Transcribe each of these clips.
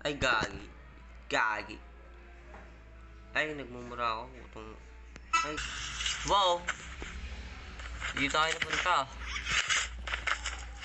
Ay, gagi. Gagi. Ay, nagmumura ako. Itong... Ay. Wow! Dito tayo napunta.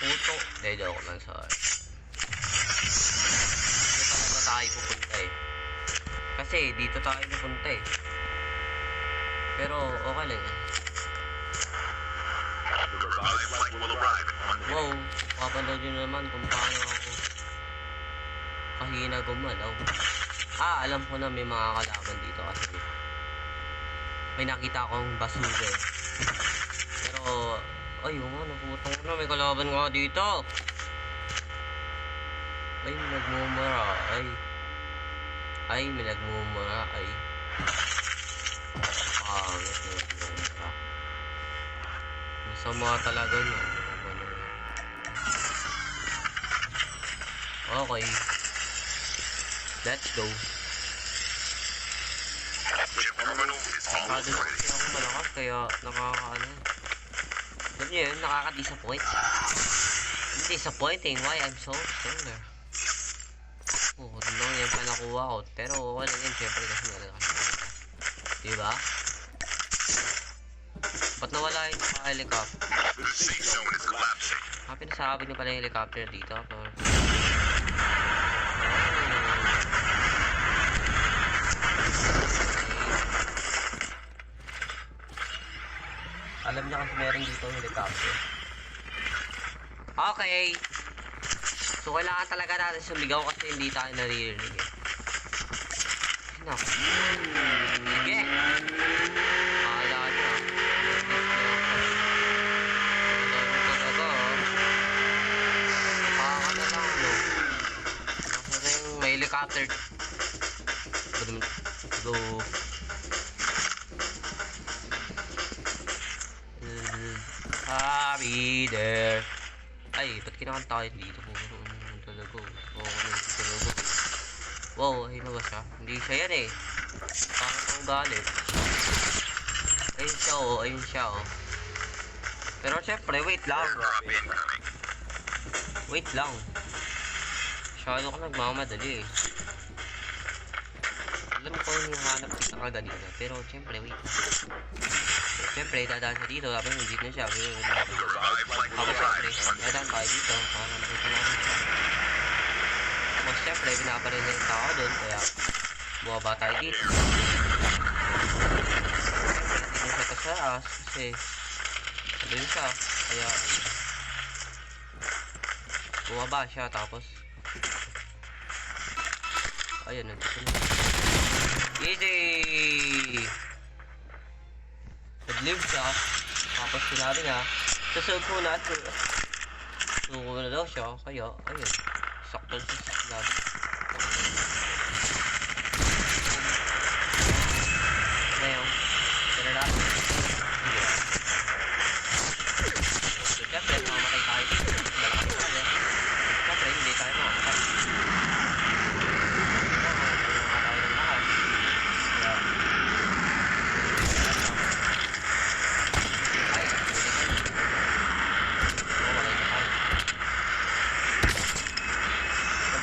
Puto. Hindi, joke lang, sorry. Dito talaga tayo pupunta eh. Kasi dito tayo napunta eh. Pero okay lang yan. Wow, papanood nyo naman kung paano ako kahina gumalaw. Alam ko na may mga kalaban dito kasi may nakita akong basura eh. Pero, ay, naputang na, may kalaban nga dito. Ay, may nagmumura, ay. Ay, may nagmumura, ay. Pangit na nagmumura. Masama talaga yun. Okay. Let's go. Masyado na kasi ako malakas kaya nakakaano. Alam niyo yun, nakaka-disappoint. Disappointing why I'm so stronger. Ano yan pa nakuha ko. Pero okay lang yan syempre kasi nalakas. Diba? Ba't nawala yung helicopter? Pinasabi niyo pala yung helicopter dito. Alam niya kasi meron dito yung helicopter. Okay. So kailangan talaga natin sumigaw kasi hindi tayo naririnig eh. Naku. Sige. Akala niya. May helicopter. Go. Be there. Ay, ba't kinakanta tayo dito? Talaga. Wow, ayun na ba siya? Hindi siya yan eh. Parang ang galit. Ayun siya oh, ayun siya oh. Pero syempre, wait lang. Wait lang. Masyado ko nagmamadali eh. Alam ko yung hanap kita kaganina. Pero syempre, wait lang. Syempre, dadaan siya dito. Tapos hindi na siya. Ako syempre, dadaan tayo dito. Para makita natin siya. Tapos syempre, binabaril na yung tao doon. Kaya, buwaba tayo dito. Syempre, hindi na siya tasaas. Kasi, doon siya. Kaya, buwaba siya. Tapos, ayun, nandito na. Easy! Nag-live siya. Tapos sinabi niya, susunod ko na. Susunod ko na daw siya. Kaya, ayun. Sakto siya sinabi. Ngayon, tira na. Siyempre, mamamatay tayo. Siyempre, hindi tayo mamamatay.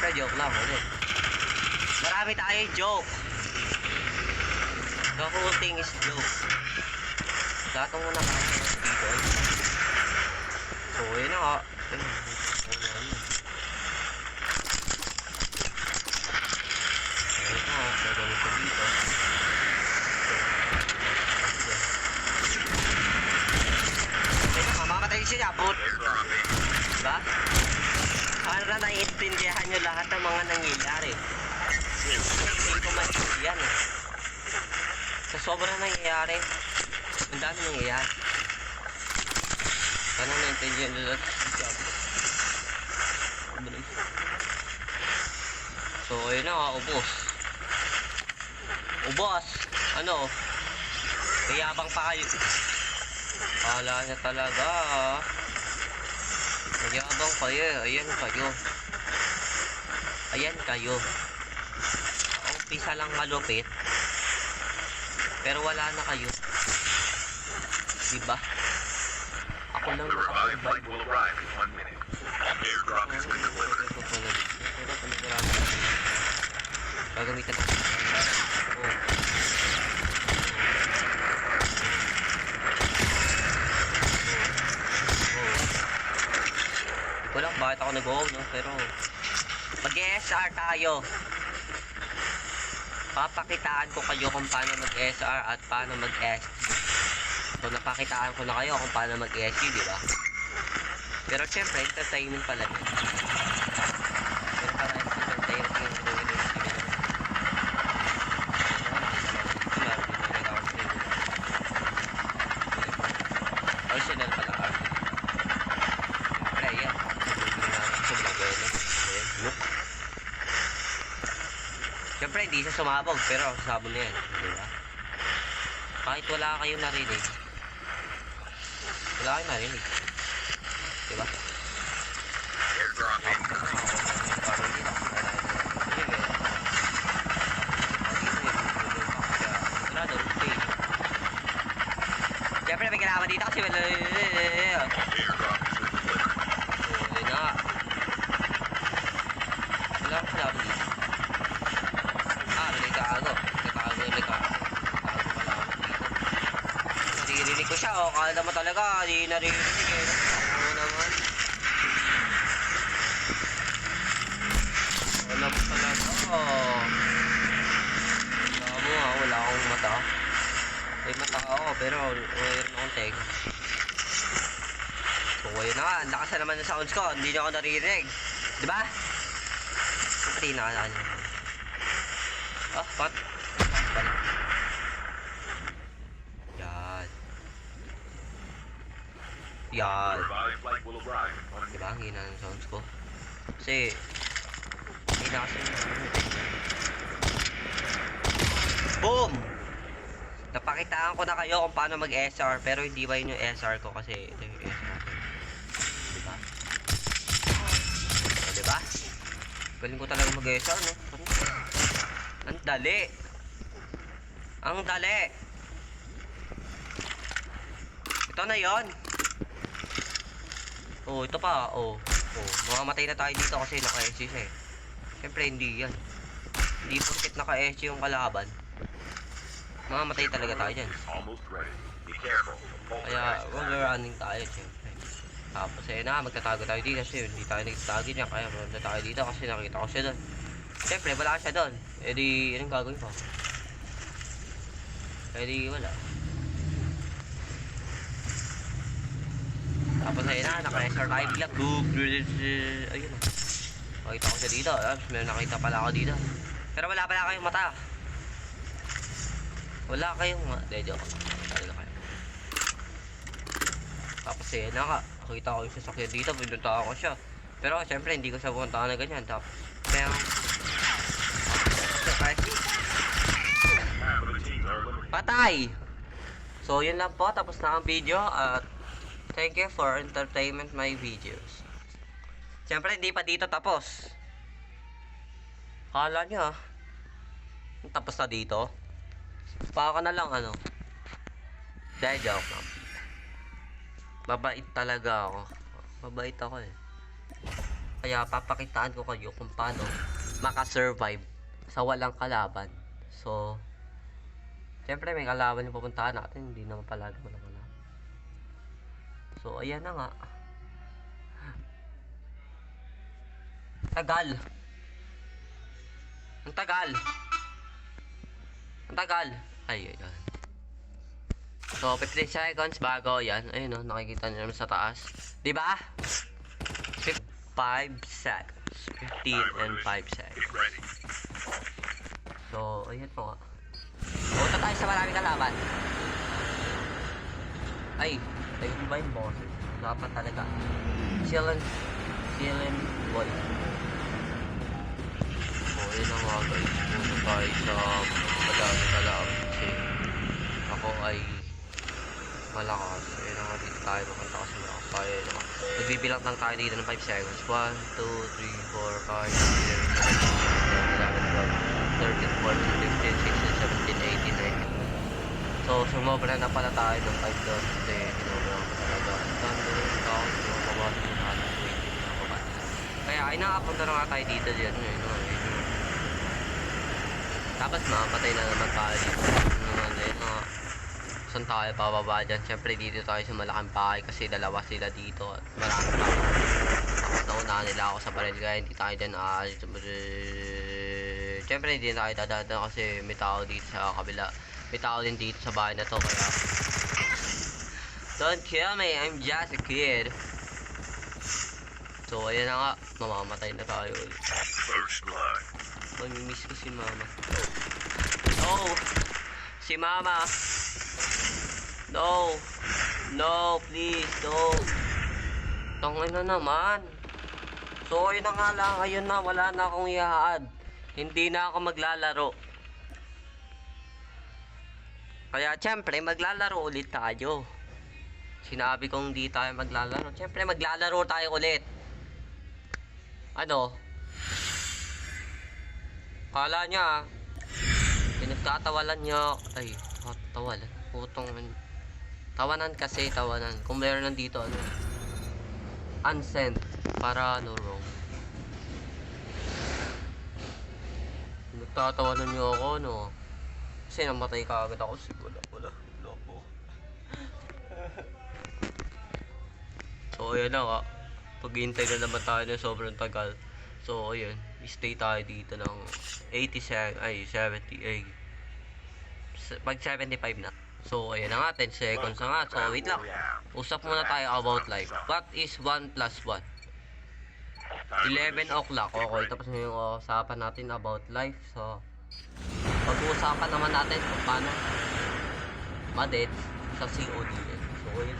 Joke lang ulit. Marami tayo joke. The whole thing is joke. Gatong muna ka dito eh. So yun na nga. Ayun na nga. Gagawin ko dito. Ayun na, mamamatay siya. Diba? Para naiintindihan nyo lahat ng mga nangyayari. Hindi ko maintindihan eh. Sa sobrang nangyayari, ang dami nangyayari. Sana naiintindihan nyo lahat. So, ayun na nga, ubos. Ubos! Ano? Kayabang pa kayo. Kala niya talaga magyabang kayo, ayan kayo. Ayan kayo. Umpisa lang malupit. Pero wala na kayo. Diba? Ako lang nakapag-bike. Airdrop is being delivered. ko lang bakit ako nag-go, no? Pero, mag-SR tayo. Papakitaan ko kayo kung paano mag-SR at paano mag-SG. So, napakitaan ko na kayo kung paano mag-SG, di ba? Pero, syempre, entertainment pala yun. Pero, para entertainment yung original pala ka. Siyempre, yan. Siyempre, hindi siya sumabog, pero sabon na yan. Diba? Kahit wala kayong narinig. Wala kayong narinig. Diba? Siyempre, may kailangan dito kasi wala. So, yun na nga. Wala akong kailangan dito. Nagkakago pala ako dito. Naririnig ko siya, o kala mo talaga, di naririnig eh. Ako naman. Wala mo talaga, wala akong mata. May mata ako, pero mayroon akong tenga. So, yun na nga, ang lakas na naman ng sounds ko, hindi na ako naririnig. Diba? Siyempre, nakasaan nyo. What? Yan. Yan. Diba? Ang hina ng sounds ko. Kasi, hina kasi boom! Napakitaan ko na kayo kung paano mag-SR, pero hindi ba yun yung SR ko kasi ito yung SR ko. Diba? O, diba? Galing ko talaga mag-SR, no? Ang dali. Ang dali. Ito na yon. Oh, ito pa. Oh. Mamamatay na tayo dito kasi naka-SG siya eh. Siyempre hindi yan. Hindi porket naka-SG yung kalaban. Mamamatay talaga tayo dyan. Kaya, running tayo siyempre. Tapos na, magtatago tayo dito kasi hindi tayo nagtatago niya. Kaya maganda tayo dito kasi nakita ko siya doon. Siyempre, wala siya doon. E di, anong gagawin ko? E di, wala. Tapos ayun na, naka-SR tayo bigla. Ayun na. Nakita ko siya dito. May nakita pala ako dito. Pero wala pala kayong mata. Wala kayong mata. Hindi, joke. Talaga kayo. Tapos ayun na ka. Nakita ko yung sasakyan dito. Pinunta ako siya. Pero siyempre, hindi ko siya pumunta na ganyan. Tapos, kaya patay! So, yun lang po. Tapos na ang video. At thank you for entertainment my videos. Siyempre, hindi pa dito tapos. Kala nyo tapos na dito. Baka na lang ano. Dahil joke lang. Mabait talaga ako. Mabait ako eh. Kaya papakitaan ko kayo kung paano makasurvive sa walang kalaban. So, siyempre may kalaban yung pupuntahan natin. Hindi naman palagi walang kalaban. So, ayan na nga. Tagal. Ang tagal. Ang tagal. Ay. So, 15 seconds bago yan. Ayun o, nakikita nyo naman sa taas. Diba? 5 seconds. 15 and 5 seconds. So, ayan po nga. Punta tayo sa maraming kalaban. Ay, ayun ba yung boses? Dapat talaga. Chillin' boy. So, ayun na nga guys. Punta tayo sa maraming kalaban. Kasi ako ay malakas. Ayun na nga dito tayo. Mapunta kasi malakas tayo. Nagbibilang lang tayo dito ng 5 seconds. 1, 2, 3, 4, 5, 6, 7, 8, 9, 10, 11, 12, 13, 14, 15, 16, 17, 18, 19. So, sumobra na pala tayo ng 5 doon. Kasi, sinobra ko talaga. Ang dami doon. Ako, sumobra ko na alas 20 na ako. Kaya, ay nakapunta na nga tayo dito dyan. Tapos, makapatay na naman tayo dito. Saan tayo pababa dyan? Siyempre, dito tayo sa malaking bahay kasi dalawa sila dito. At maraming bahay. Tapos naunahan nila ako sa baril kaya hindi tayo dyan siyempre hindi tayo dadaan kasi may tao dito sa kabila. May tao din dito sa bahay na to kaya don't kill me, I'm just a kid. So ayan na nga, mamamatay na tayo ulit. Mamimiss ko si mama. No! Si mama! No! No, please, no! Tangin na naman. So ayun na nga lang, ayun na, wala na akong ihaad. Hindi na ako maglalaro. Kaya syempre maglalaro ulit tayo. Sinabi kong di tayo maglalaro. Syempre maglalaro tayo ulit. Ano? Kala niya pinagtatawalan niya. Ay, tawalan. Putong tawanan kasi, tawanan. Kung meron nandito ano, unsent para ano wrong. Nagtatawanan niyo ako no. Kasi namatay ka agad ako siguro. Wala po. So ayun na nga. Paghihintay na naman tayo ng sobrang tagal. So ayun, stay tayo dito ng 78. Pag 75 na. So ayun na nga, 10 seconds na nga. So wait lang. Usap muna tayo about life. What is 1 plus 1? 11 o'clock. Okay, tapos na yung usapan natin about life. So pag-uusapan naman natin kung paano ma-dead sa COD. So yun.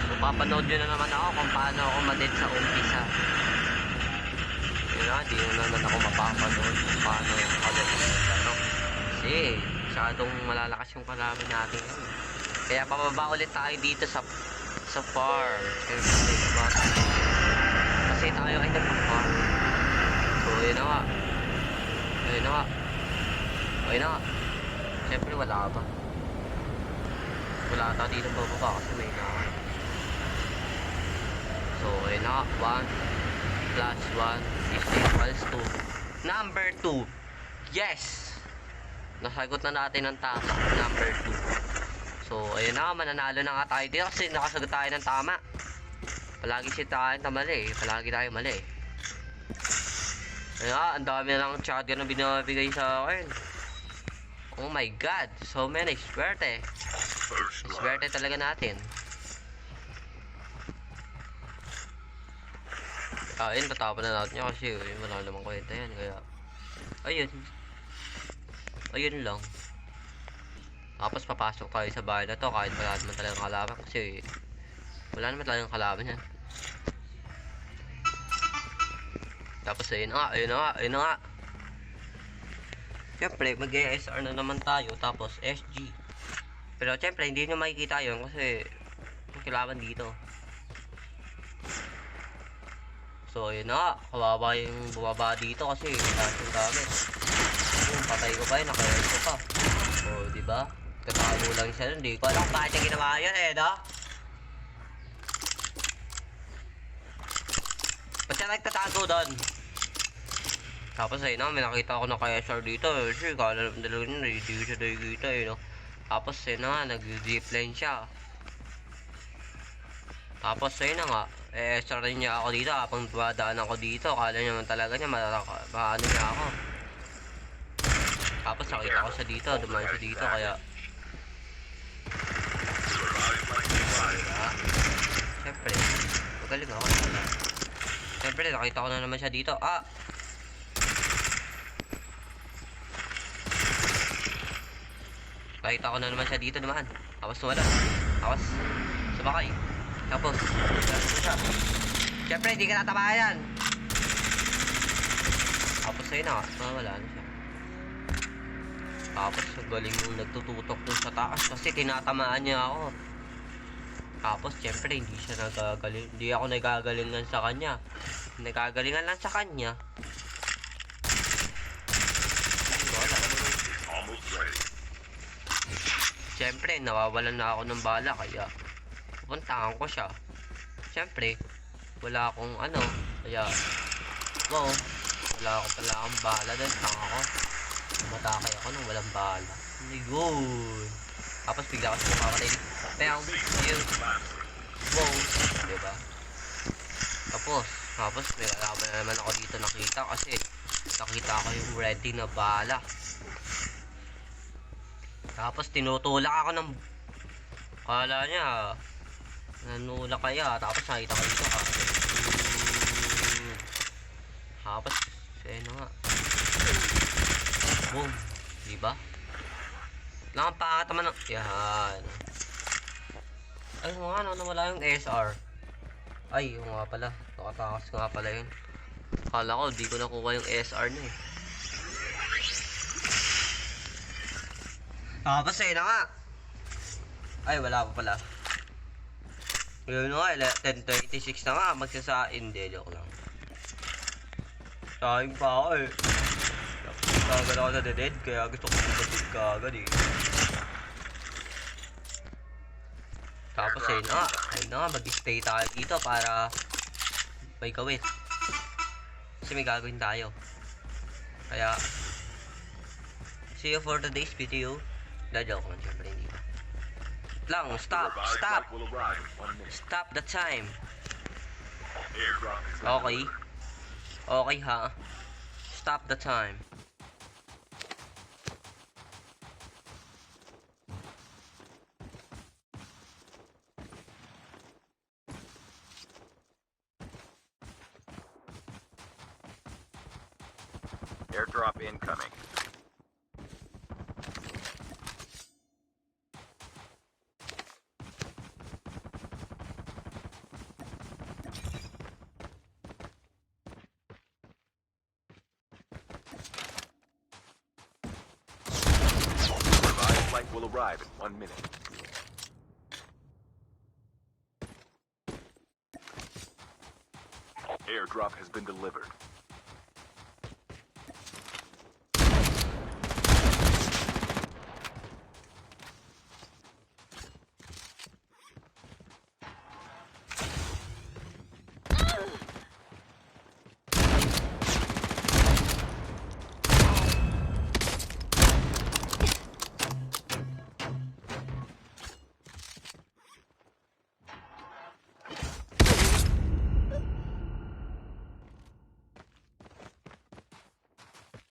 So papanood nyo na naman ako kung paano ako ma-dead sa umpisa. Yun na, di na naman ako mapapanood kung paano ma-dead sa ano. Kasi masyadong malalakas yung kalaban natin. Kaya pababa ulit tayo dito sa farm. Kasi tayo ay nagpa-farm. So yun na nga. Ayun na nga. Ayun na nga. Siyempre wala pa. Wala ata dito bababa kasi may nakan. So ayun na nga. 1 plus 1 is equals to number 2. Yes! Nasagot na natin ang tama. Number 2. So ayun na nga. Mananalo na nga tayo dito kasi nakasagot tayo ng tama. Palagi si tayo mali eh. Palagi tayo mali eh. Ayun nga. Ang dami na lang shotgun na binibigay sa akin. Oh my god, so many. Swerte. Swerte talaga natin. Ayun, tatapon na natin yun kasi wala namang kwenta yan. Kaya, ayun. Ayun lang. Tapos papasok tayo sa bahay na to kahit wala naman talagang kalaban kasi wala naman talagang kalaban yan. Tapos ayun na nga. Siyempre, mag-SR na naman tayo, tapos SG. Pero siyempre, hindi nyo makikita yun kasi may kailangan dito. So, yun na nga. Kawawa yung bumaba dito kasi lahat yung gamit. Yung patay ko pa yun, nakayan ko pa. So, diba? Katago lang siya nun. Hindi ko alam bakit yung ginawa yun eh, no? Ba't siya nagtatago doon? Tapos ayun na, may nakita ako na kaya SR dito. Kasi kala naman dalawa nyo, hindi ko siya nakikita eh, no? Tapos ayun na nga, nag-zipline siya. Tapos ayun na nga, SR rin niya ako dito. Habang dumadaan ako dito, kala naman talaga niya, maano niya ako. Tapos nakita ko siya dito, dumaan siya dito, kaya... Diba? Siyempre, magaling ako na. Siyempre, nakita ko na naman siya dito. Ah! Nakita ko na naman siya dito naman. Tapos wala. Tapos sumakay. Tapos siya. Siyempre hindi ka tatabayan. Tapos ayun na. Wala na siya. Tapos galing yung nagtututok dun sa taas kasi tinatamaan niya ako. Tapos siyempre hindi siya nagagaling. Hindi ako nagagalingan sa kanya. Nagagalingan lang sa kanya. Siyempre, nawawalan na ako ng bala kaya pupuntahan ko siya. Siyempre, wala akong ano, kaya wow, wala akong bala dahil tanga ako. Matakay ako nung walang bala. Ayun. Tapos bigla kasi makamatay. Pero yun, wow, diba? Tapos, Tapos may kalaban na naman ako dito nakita kasi nakita ko yung ready na bala. Tapos tinutulak ako ng... Kala niya nanula kaya. Tapos nakita ko dito ha. Tapos ano nga. Boom. Diba? Lang ang pangat naman ng... Yan. Ay nga no, nawala yung SR. Ay, yung nga pala. Nakatakas nga pala yun. Kala ko, di ko nakuha yung SR na eh. Tapos na nga. Ay, wala pa pala. Yun nga, 10:36 na nga. Magsasain. Hindi, joke lang. Sayang pa ako eh. Kagad ako sa dead, kaya gusto ko pumatid kagad eh. Tapos ayun na nga, mag-stay tayo dito para may gawin. Kasi may gagawin tayo. Kaya, see you for today's video. Dadyaw ko man syempre hindi ba. Lang, stop! Stop the time. Okay. Okay ha. Stop the time. Airdrop incoming. Revived flight will arrive in 1 minute. Airdrop has been delivered.